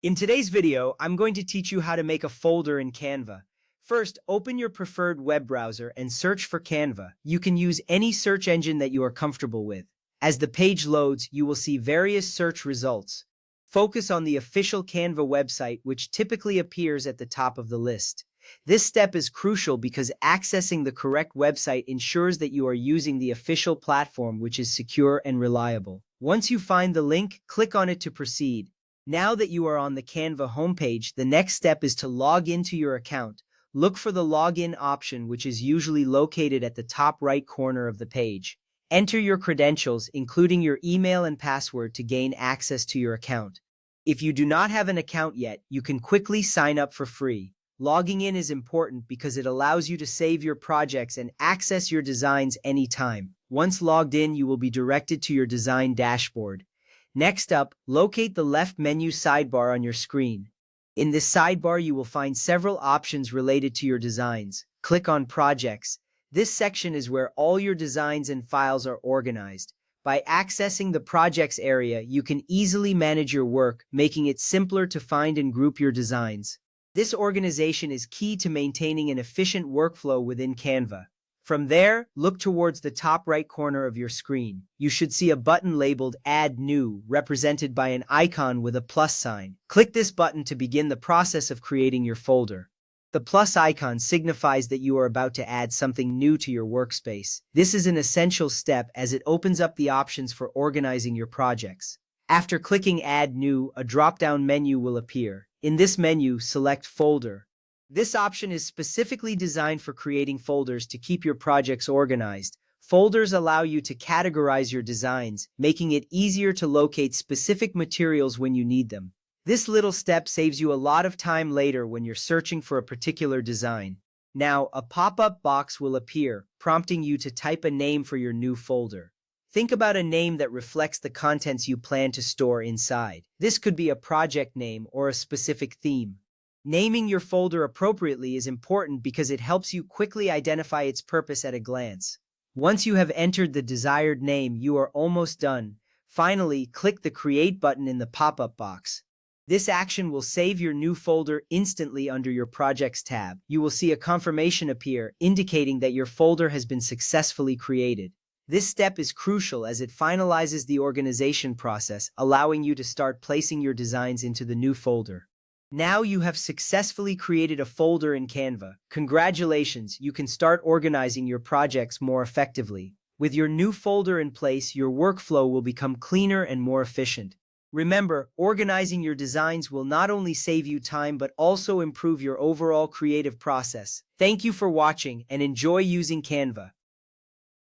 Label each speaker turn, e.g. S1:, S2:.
S1: In today's video, I'm going to teach you how to make a folder in Canva. First, open your preferred web browser and search for Canva. You can use any search engine that you are comfortable with. As the page loads, you will see various search results. Focus on the official Canva website, which typically appears at the top of the list. This step is crucial because accessing the correct website ensures that you are using the official platform, which is secure and reliable. Once you find the link, click on it to proceed. Now that you are on the Canva homepage, the next step is to log into your account. Look for the login option, which is usually located at the top right corner of the page. Enter your credentials, including your email and password, to gain access to your account. If you do not have an account yet, you can quickly sign up for free. Logging in is important because it allows you to save your projects and access your designs anytime. Once logged in, you will be directed to your design dashboard. Next up, locate the left menu sidebar on your screen. In this sidebar, you will find several options related to your designs. Click on Projects. This section is where all your designs and files are organized. By accessing the Projects area, you can easily manage your work, making it simpler to find and group your designs. This organization is key to maintaining an efficient workflow within Canva. From there, look towards the top right corner of your screen. You should see a button labeled Add New, represented by an icon with a plus sign. Click this button to begin the process of creating your folder. The plus icon signifies that you are about to add something new to your workspace. This is an essential step as it opens up the options for organizing your projects. After clicking Add New, a drop-down menu will appear. In this menu, select Folder. This option is specifically designed for creating folders to keep your projects organized. Folders allow you to categorize your designs, making it easier to locate specific materials when you need them. This little step saves you a lot of time later when you're searching for a particular design. Now, a pop-up box will appear, prompting you to type a name for your new folder. Think about a name that reflects the contents you plan to store inside. This could be a project name or a specific theme. Naming your folder appropriately is important because it helps you quickly identify its purpose at a glance. Once you have entered the desired name, you are almost done. Finally, click the Create button in the pop-up box. This action will save your new folder instantly under your Projects tab. You will see a confirmation appear, indicating that your folder has been successfully created. This step is crucial as it finalizes the organization process, allowing you to start placing your designs into the new folder. Now you have successfully created a folder in Canva. Congratulations, you can start organizing your projects more effectively. With your new folder in place, your workflow will become cleaner and more efficient. Remember, organizing your designs will not only save you time but also improve your overall creative process. Thank you for watching and enjoy using Canva.